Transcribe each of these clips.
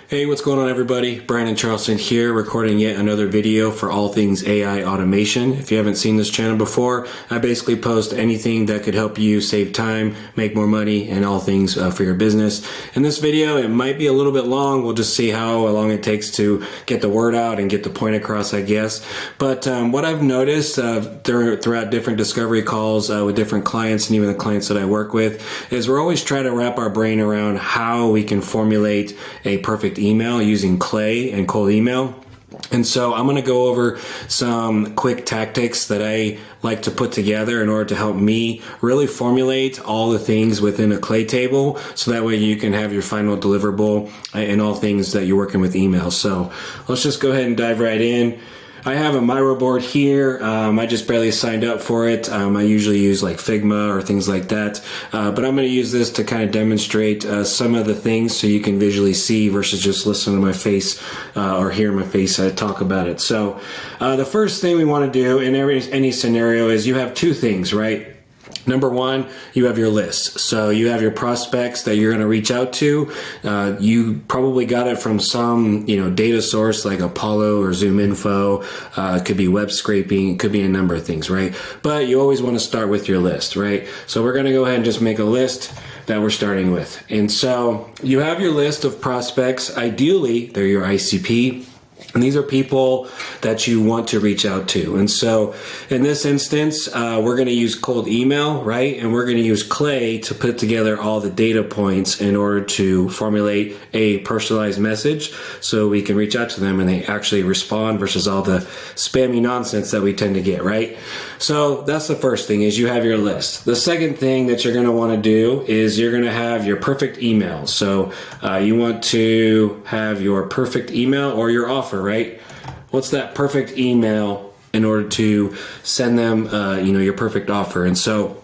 Hey, what's going on everybody? Brandon Charleston here, recording yet another video for all things AI automation. If you haven't seen this channel before, I basically post anything that could help you save time, make more money, and all things for your business. In this video, it might be a little bit long. We'll just see how long it takes to get the word out and get the point across, I guess. But what I've noticed throughout different discovery calls with different clients and even the clients that I work with is we're always trying to wrap our brain around how we can formulate a perfect email using Clay and cold email. And so I'm going to go over some quick tactics that I like to put together in order to help me really formulate all the things within a Clay table, so that way you can have your final deliverable in all things that you're working with email. So let's just go ahead and dive right in. I have a Miro board here. I just barely signed up for it. I usually use like Figma or things like that. But I'm going to use this to kind of demonstrate some of the things so you can visually see versus just listen to my face or hear my face talk about it. So the first thing we want to do in any scenario is you have two things, right? Number one, you have your list. So you have your prospects that you're going to reach out to. You probably got it from some, data source like Apollo or Zoom Info. It could be web scraping. It could be a number of things, right? But you always want to start with your list, right? So we're going to go ahead and just make a list that we're starting with. And so you have your list of prospects. Ideally, they're your ICP. And these are people that you want to reach out to. And so in this instance, we're going to use cold email, right? And we're going to use Clay to put together all the data points in order to formulate a personalized message so we can reach out to them and they actually respond versus all the spammy nonsense that we tend to get, right? So that's the first thing, is you have your list. The second thing that you're going to want to do is you're going to have your perfect email. So you want to have your perfect email or your offer, right? What's that perfect email in order to send them, your perfect offer? And so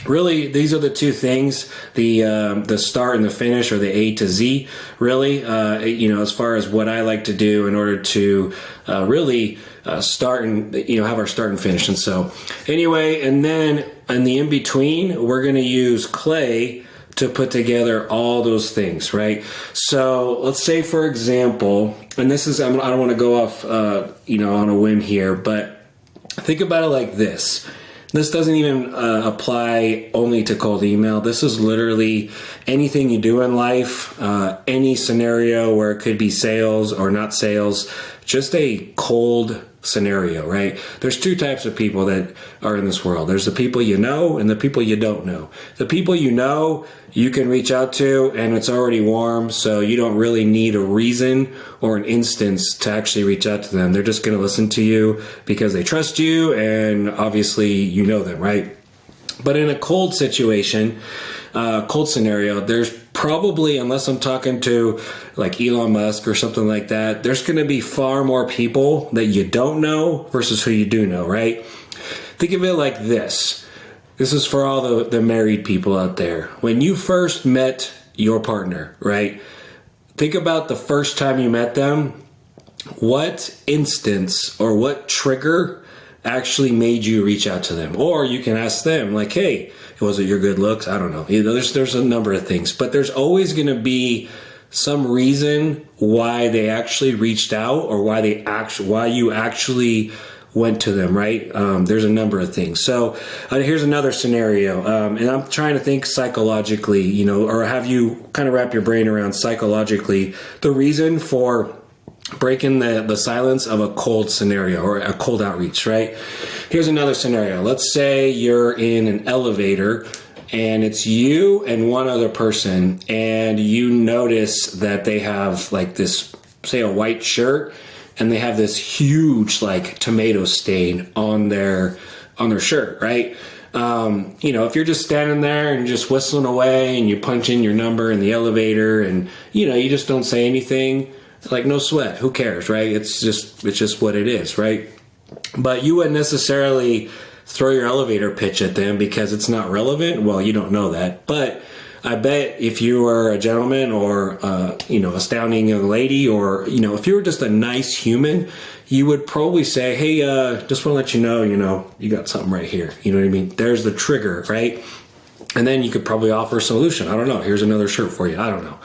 really, these are the two things, the start and the finish, or the A to Z, really, as far as what I like to do in order to really start and, have our start and finish. And so anyway, and then in the in-between, we're going to use Clay to put together all those things, right? So let's say, for example, and this is, I don't want to go off, on a whim here, but think about it like this. This doesn't even apply only to cold email. This is literally anything you do in life, any scenario where it could be sales or not sales, just a cold scenario, right? There's two types of people that are in this world. There's the people you know and the people you don't know. The people you know, you can reach out to and it's already warm, so you don't really need a reason or an instance to actually reach out to them. They're just going to listen to you because they trust you and obviously you know them, right? But in a cold situation, cold scenario, there's probably, unless I'm talking to like Elon Musk or something like that, there's going to be far more people that you don't know versus who you do know, right? Think of it like this. This is for all the married people out there. When you first met your partner, right? Think about the first time you met them. What instance or what trigger actually made you reach out to them? Or you can ask them like, hey, was it your good looks? I don't know. There's a number of things, but there's always going to be some reason why they actually reached out or why you actually went to them, right? There's a number of things. So here's another scenario. And I'm trying to think psychologically, or have you kind of wrap your brain around psychologically the reason for breaking the silence of a cold scenario or a cold outreach, right? Here's another scenario. Let's say you're in an elevator and it's you and one other person, and you notice that they have like this, say, a white shirt, and they have this huge like tomato stain on their shirt, right? If you're just standing there and just whistling away and you punch in your number in the elevator and, you just don't say anything, like, no sweat, who cares, right? It's just what it is, right? But you wouldn't necessarily throw your elevator pitch at them because it's not relevant. Well, you don't know that. But I bet if you were a gentleman or, astounding young lady, or, if you were just a nice human, you would probably say, hey, just want to let you know, you got something right here. You know what I mean? There's the trigger, right? And then you could probably offer a solution. I don't know. Here's another shirt for you. I don't know.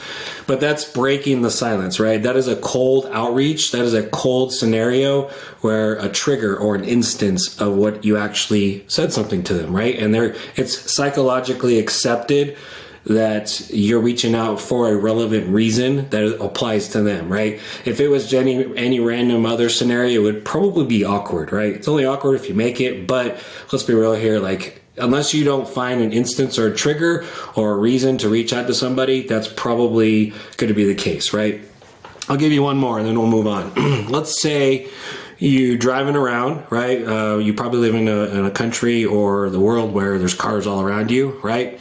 But that's breaking the silence, right? That is a cold outreach. That is a cold scenario where a trigger or an instance of what you actually said something to them, right? And it's psychologically accepted that you're reaching out for a relevant reason that applies to them, right? If it was any random other scenario, it would probably be awkward, right? It's only awkward if you make it, but let's be real here, like, unless you don't find an instance or a trigger or a reason to reach out to somebody, that's probably going to be the case, right? I'll give you one more and then we'll move on. Let's say you driving around, right? You probably live in a country or the world where there's cars all around you, right?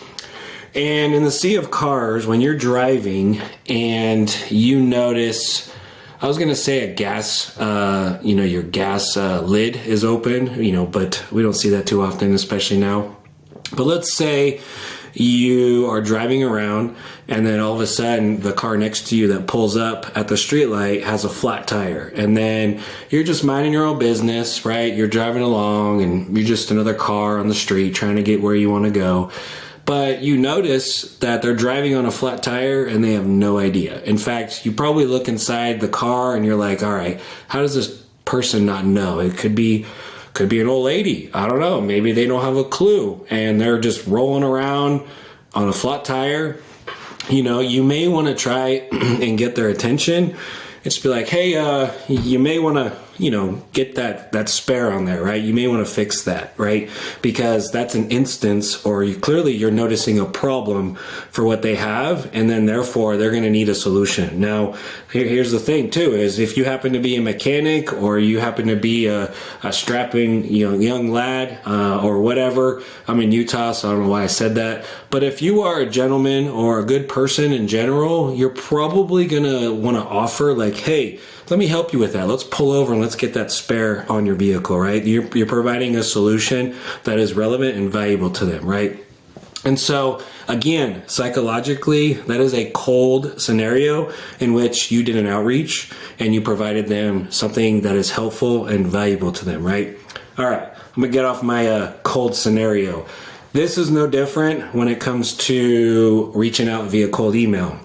And in the sea of cars, when you're driving and you notice, I was going to say a gas, your gas lid is open, but we don't see that too often, especially now. But let's say you are driving around and then all of a sudden the car next to you that pulls up at the streetlight has a flat tire. And then you're just minding your own business, right? You're driving along and you're just another car on the street trying to get where you want to go. But you notice that they're driving on a flat tire and they have no idea. In fact, you probably look inside the car and you're like, all right, how does this person not know? It could be an old lady. I don't know. Maybe they don't have a clue and they're just rolling around on a flat tire. You may want to try and get their attention. Just be like, hey, you may want to, get that spare on there, right? You may want to fix that, right? Because that's an instance, or you're noticing a problem for what they have, and then therefore they're going to need a solution. Now, here's the thing too, is if you happen to be a mechanic or you happen to be a strapping, young lad, or whatever. I'm in Utah, so I don't know why I said that. But if you are a gentleman or a good person in general, you're probably going to want to offer like, hey, let me help you with that. Let's pull over and let's get that spare on your vehicle, right? You're providing a solution that is relevant and valuable to them, right? And so, again, psychologically, that is a cold scenario in which you did an outreach and you provided them something that is helpful and valuable to them, right? All right, I'm going to get off my cold scenario. This is no different when it comes to reaching out via cold email.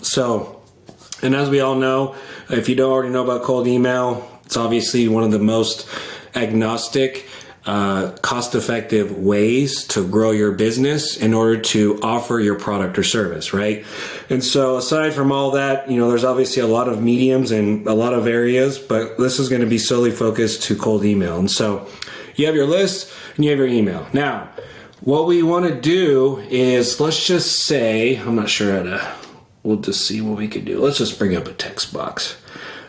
And as we all know, if you don't already know about cold email, it's obviously one of the most agnostic, cost-effective ways to grow your business in order to offer your product or service, right? And so aside from all that, there's obviously a lot of mediums and a lot of areas, but this is going to be solely focused to cold email. And so you have your list and you have your email. Now, what we want to do is, let's just say, I'm not sure how to... We'll just see what we can do. Let's just bring up a text box.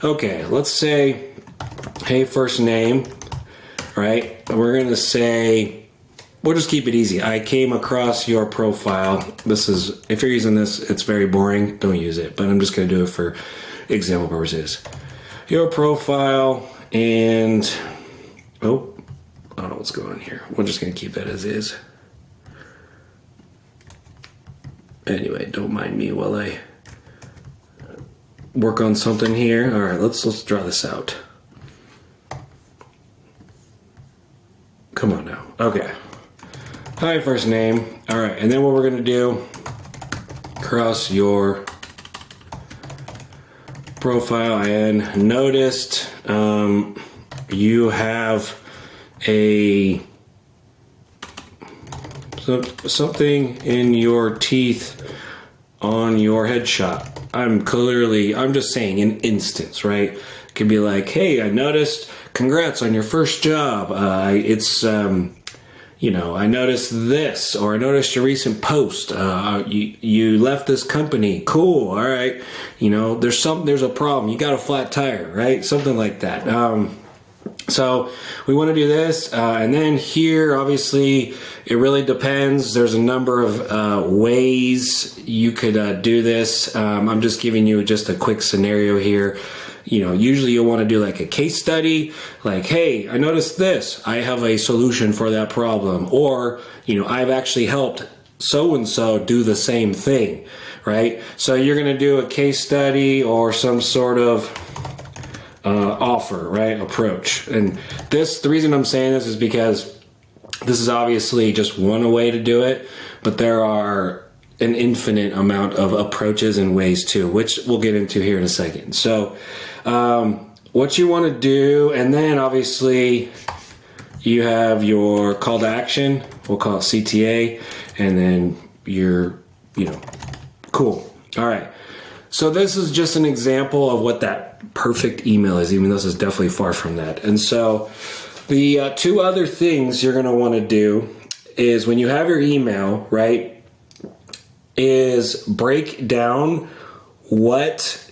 Okay, let's say, hey, first name, right? We're going to say, we'll just keep it easy. I came across your profile. If you're using this, it's very boring. Don't use it, but I'm just going to do it for example purposes. Your profile and, I don't know what's going on here. We're just going to keep that as is. Anyway, don't mind me while I work on something here. All right, let's draw this out. Come on now. Okay. Hi, first name. All right, and then what we're gonna do, cross your profile and noticed you have something in your teeth on your headshot. I'm just saying an instance, right? It could be like, hey, I noticed, congrats on your first job. I noticed this, or I noticed your recent post. You left this company. Cool. All right. There's a problem. You got a flat tire, right? Something like that. So we want to do this, and then here, obviously, it really depends. There's a number of ways you could do this. I'm just giving you just a quick scenario here. Usually you'll want to do like a case study, like, hey, I noticed this. I have a solution for that problem. Or, I've actually helped so-and-so do the same thing, right? So you're going to do a case study or some sort of offer, right? Approach. And the reason I'm saying this is because This is obviously just one way to do it, but there are an infinite amount of approaches and ways too, which we'll get into here in a second. So what you want to do, and then obviously you have your call to action, we'll call it CTA, and then your, cool. All right. So this is just an example of what that perfect email is, even though this is definitely far from that. And so the two other things you're going to want to do is when you have your email, right, is break down what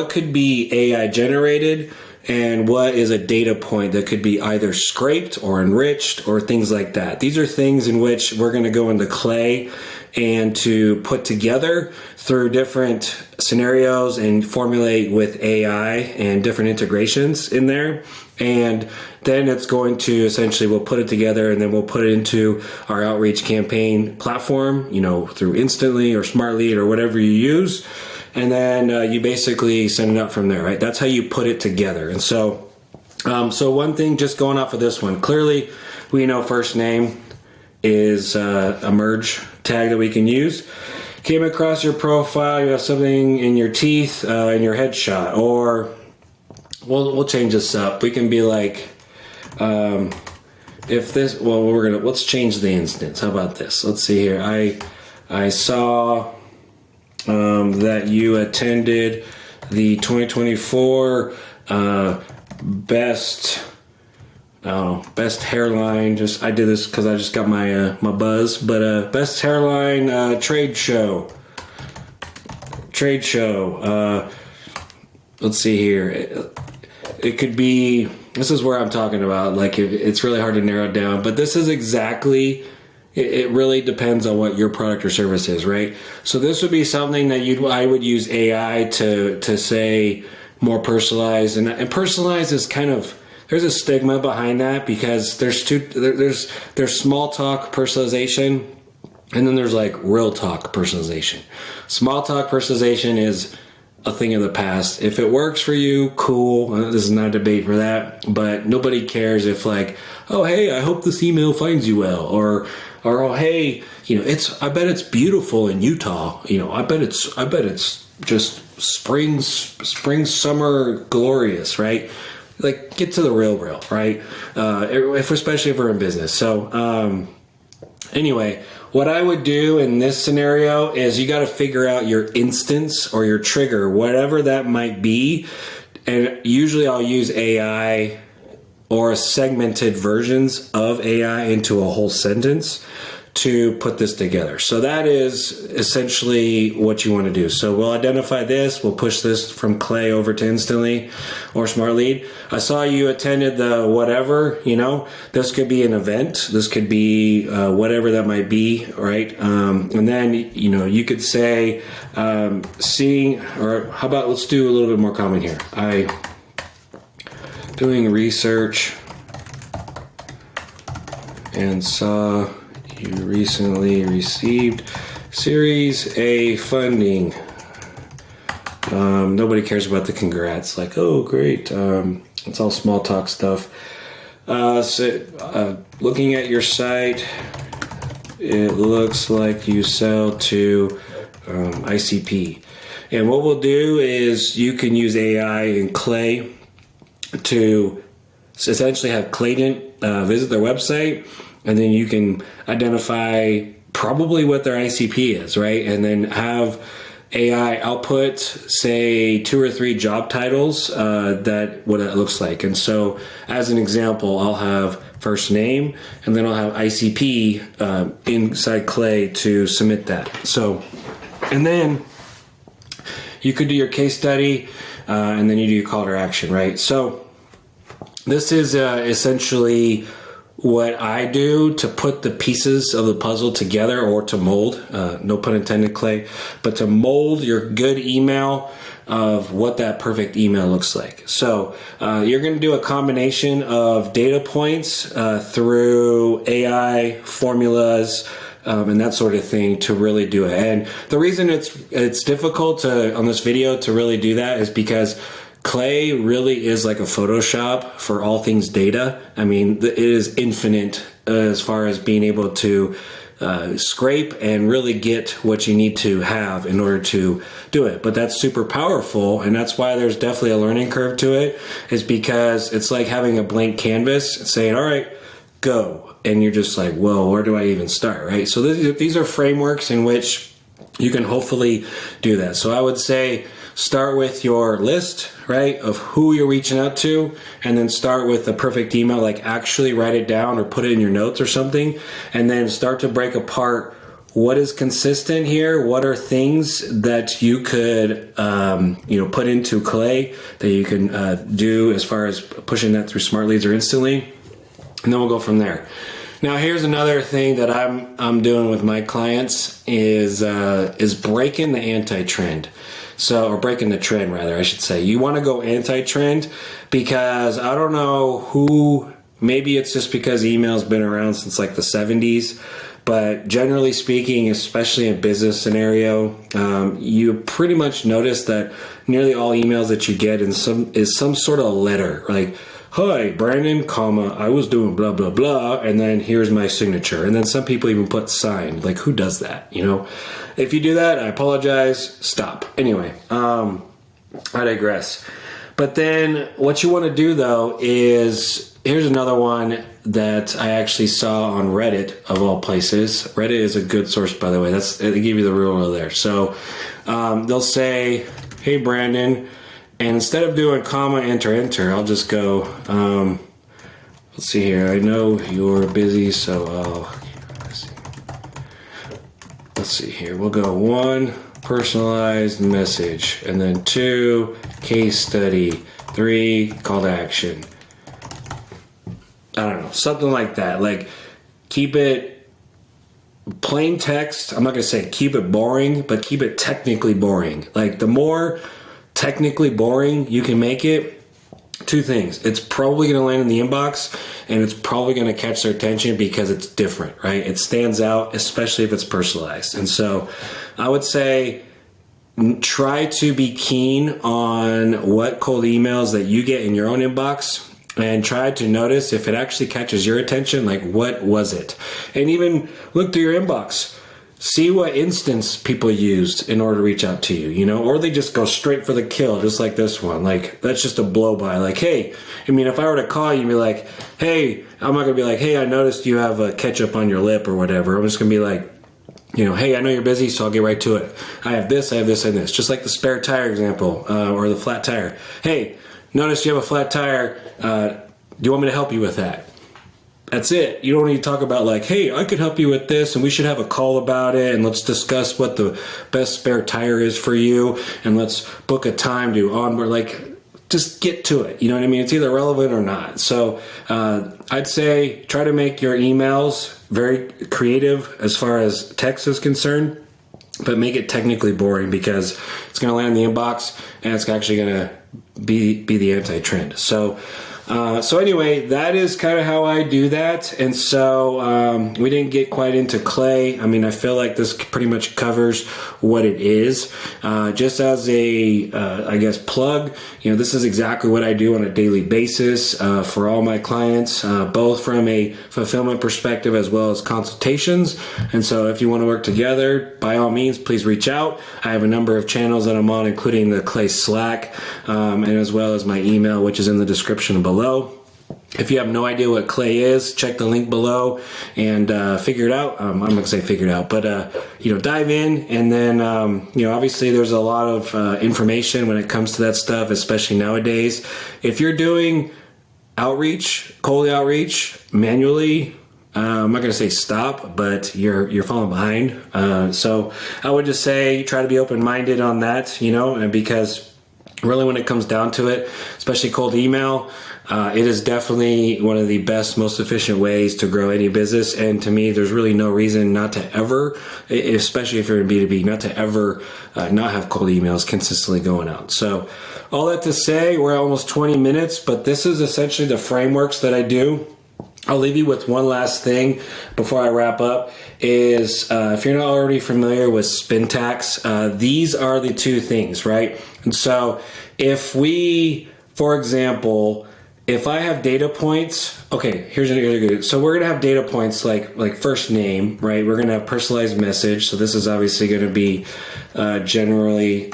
could be AI generated and what is a data point that could be either scraped or enriched or things like that. These are things in which we're going to go into Clay and to put together through different scenarios and formulate with AI and different integrations in there. And then it's going to essentially, we'll put it together and then we'll put it into our outreach campaign platform, through Instantly or Smartly or whatever you use. And then you basically send it up from there, right? That's how you put it together. And so, one thing, just going off of this one, clearly we know first name is a merge tag that we can use. Came across your profile, you have something in your teeth, in your headshot, or we'll change this up. We can be like, let's change the instance. How about this? Let's see here. I saw that you attended the 2024 best hairline. I did this because I just got my buzz, but best hairline trade show. Let's see here. It could be. This is where I'm talking about. Like it's really hard to narrow it down, but this is exactly. It really depends on what your product or service is, right? So this would be something that I would use AI to say more personalized, and personalized is kind of, there's a stigma behind that because there's small talk personalization, and then there's like real talk personalization. Small talk personalization is a thing of the past. If it works for you, cool. This is not a debate for that, but nobody cares if like, oh hey, I hope this email finds you well, or oh hey, I bet it's beautiful in Utah. I bet it's just spring, summer, glorious, right? Like get to the real, right? Especially if we're in business. So anyway, what I would do in this scenario is you got to figure out your instance or your trigger, whatever that might be. And usually I'll use AI or segmented versions of AI into a whole sentence to put this together. So that is essentially what you want to do. So we'll identify this, we'll push this from Clay over to Instantly or Smart Lead. I saw you attended the whatever, this could be an event, this could be whatever that might be, right? And then, you could say, seeing, or how about, let's do a little bit more common here. Doing research and saw you recently received Series A funding. Nobody cares about the congrats. Like, oh, great. It's all small talk stuff. Looking at your site, it looks like you sell to ICP. And what we'll do is you can use AI and Clay to essentially have Clayton visit their website, and then you can identify probably what their ICP is, right? And then have AI output, say 2 or 3 job titles, what it looks like. And so as an example, I'll have first name, and then I'll have ICP inside Clay to submit that. So, and then you could do your case study, and then you do your call to action, right? So this is essentially what I do to put the pieces of the puzzle together, or to mold, no pun intended, Clay, but to mold your good email of what that perfect email looks like. So you're going to do a combination of data points through AI formulas, and that sort of thing to really do it. And the reason it's difficult on this video to really do that is because Clay really is like a Photoshop for all things data. I mean, it is infinite as far as being able to scrape and really get what you need to have in order to do it. But that's super powerful, and that's why there's definitely a learning curve to it, is because it's like having a blank canvas saying, all right, go. And you're just like, well, where do I even start, right? So these are frameworks in which you can hopefully do that. So I would say start with your list, right, of who you're reaching out to, and then start with the perfect email, like actually write it down or put it in your notes or something, and then start to break apart what is consistent here, what are things that you could, put into Clay that you can do as far as pushing that through Smart Leads or Instantly, and then we'll go from there. Now, here's another thing that I'm doing with my clients is breaking the anti-trend. So, or breaking the trend, rather, I should say. You want to go anti-trend because I don't know who, maybe it's just because email's been around since like the 70s, but generally speaking, especially in a business scenario, you pretty much notice that nearly all emails that you get is some sort of letter, like, hi, Brandon, I was doing blah, blah, blah, and then here's my signature. And then some people even put signed. Like, who does that, If you do that, I apologize. Stop. Anyway, I digress. But then what you want to do, though, is, here's another one that I actually saw on Reddit, of all places. Reddit is a good source, by the way. They give you the real world there. So they'll say, hey, Brandon, and instead of doing comma, enter, I'll just go, let's see here. I know you're busy, so let's see here. We'll go 1, personalized message, and then 2, case study, 3, call to action. I don't know, something like that. Like, keep it plain text. I'm not going to say keep it boring, but keep it technically boring. Like, the more technically boring you can make it, 2 things. It's probably going to land in the inbox, and it's probably going to catch their attention because it's different, right? It stands out, especially if it's personalized. And so I would say try to be keen on what cold emails that you get in your own inbox, and try to notice if it actually catches your attention, like what was it? And even look through your inbox. See what instance people used in order to reach out to you, or they just go straight for the kill, just like this one. Like, that's just a blow by. Like, hey, if I were to call you and be like, hey, I'm not going to be like, hey, I noticed you have a ketchup on your lip or whatever. I'm just going to be like, hey, I know you're busy, so I'll get right to it. I have this, and this. Just like the spare tire example, or the flat tire. Hey, notice you have a flat tire. Do you want me to help you with that? That's it. You don't need to talk about like, hey, I could help you with this, and we should have a call about it, and let's discuss what the best spare tire is for you, and let's book a time to onboard. Like, just get to it. You know what I mean? It's either relevant or not. So I'd say try to make your emails very creative as far as text is concerned, but make it technically boring, because it's going to land in the inbox, and it's actually going to be the anti-trend. So anyway, that is kind of how I do that. And so we didn't get quite into Clay. I feel like this pretty much covers what it is. Just as a, plug, this is exactly what I do on a daily basis for all my clients, both from a fulfillment perspective as well as consultations. And so if you want to work together, by all means, please reach out. I have a number of channels that I'm on, including the Clay Slack, and as well as my email, which is in the description below. If you have no idea what Clay is, check the link below and figure it out. I'm not going to say figure it out, but dive in. And then obviously there's a lot of information when it comes to that stuff, especially nowadays. If you're doing cold outreach manually, I'm not going to say stop, but you're falling behind. So I would just say try to be open-minded on that, because really when it comes down to it, especially cold email, it is definitely one of the best, most efficient ways to grow any business. And to me, there's really no reason not to ever, especially if you're in B2B, not to ever not have cold emails consistently going out. So all that to say, we're almost 20 minutes, but this is essentially the frameworks that I do. I'll leave you with one last thing before I wrap up is if you're not already familiar with spin tacks, these are the 2 things, right? And so if we, for example, if I have data points, okay, here's another good. So we're gonna have data points like first name, right? We're gonna have personalized message. So this is obviously gonna be generally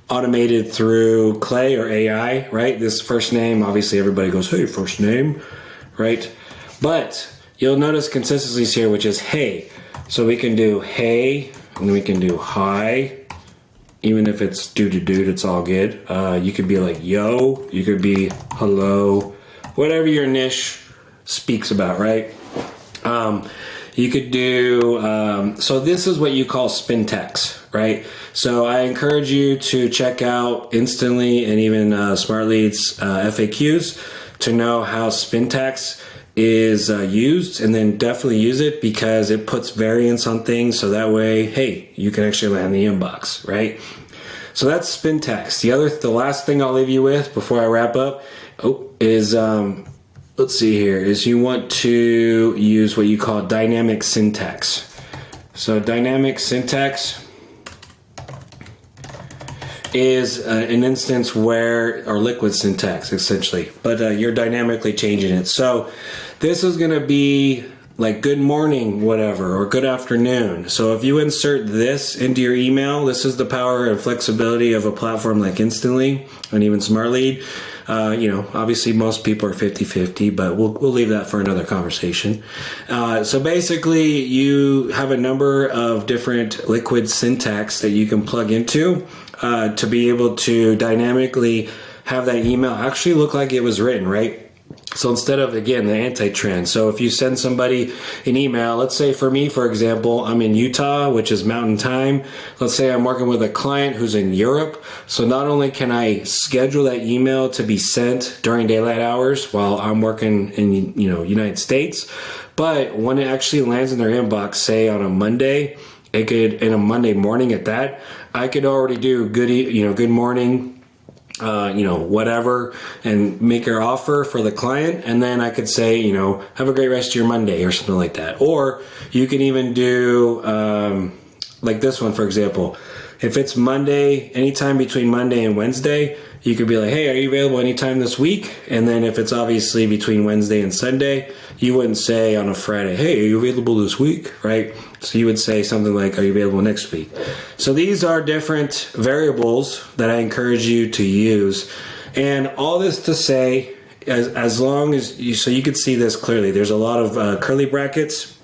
automated through Clay or AI, right? This first name, obviously everybody goes, hey, first name, right? But you'll notice consistencies here, which is hey. So we can do hey, and then we can do hi. Even if it's dude, it's all good. You could be like yo, you could be hello, whatever your niche speaks about, right? You could do, so this is what you call spin text, right? So I encourage you to check out Instantly and even Smart Leads FAQs to know how spin text is used, and then definitely use it because it puts variance on things, so that way, hey, you can actually land the inbox, right? So that's spin text. The last thing I'll leave you with before I wrap up is let's see here, is you want to use what you call dynamic syntax. So dynamic syntax is an instance where, or liquid syntax essentially, but you're dynamically changing it. So this is going to be like good morning, whatever, or good afternoon. So if you insert this into your email, this is the power and flexibility of a platform like Instantly and even Smart Lead. Obviously most people are 50-50, but we'll leave that for another conversation. So basically you have a number of different liquid syntax that you can plug into to be able to dynamically have that email actually look like it was written, right? So instead of, again, the anti-trend. So if you send somebody an email, let's say for me, for example, I'm in Utah, which is mountain time. Let's say I'm working with a client who's in Europe. So not only can I schedule that email to be sent during daylight hours while I'm working in, United States, but when it actually lands in their inbox, say on a Monday, it could, in a Monday morning at that, I could already do good morning, whatever, and make your offer for the client. And then I could say, have a great rest of your Monday or something like that. Or you can even do, like this one, for example, if it's Monday, anytime between Monday and Wednesday, you could be like, hey, are you available anytime this week? And then if it's obviously between Wednesday and Sunday, you wouldn't say on a Friday, hey, are you available this week, right? So you would say something like, are you available next week? So these are different variables that I encourage you to use. And all this to say, as long as so you can see this clearly, there's a lot of curly brackets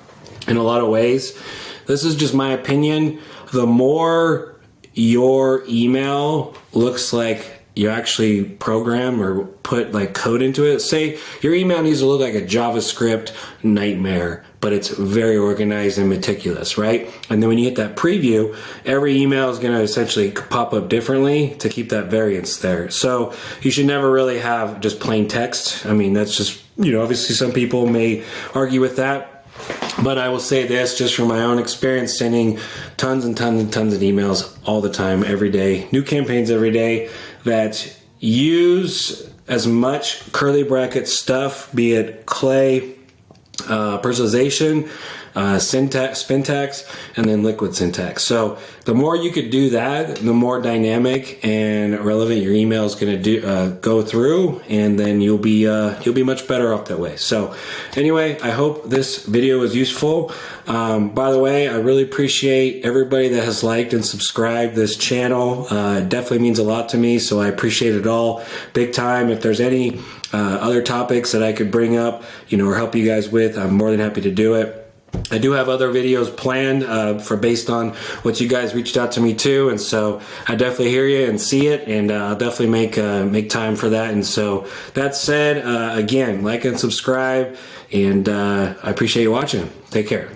in a lot of ways. This is just my opinion. The more your email looks like you actually program or put like code into it. Say your email needs to look like a JavaScript nightmare, but it's very organized and meticulous, right? And then when you hit that preview, every email is going to essentially pop up differently to keep that variance there. So you should never really have just plain text. I mean, that's just, obviously some people may argue with that. But I will say this, just from my own experience, sending tons and tons and tons of emails all the time, every day, new campaigns every day, that use as much curly bracket stuff, be it Clay, personalization, syntax, spintax, and then liquid syntax. So the more you could do that, the more dynamic and relevant your email is going to go through, and then you'll be much better off that way. So anyway, I hope this video was useful. By the way, I really appreciate everybody that has liked and subscribed this channel. It definitely means a lot to me, so I appreciate it all big time. If there's any other topics that I could bring up, or help you guys with, I'm more than happy to do it. I do have other videos planned for based on what you guys reached out to me too, and so I definitely hear you and see it, and I'll definitely make time for that. And so that said, again, like and subscribe, and I appreciate you watching. Take care.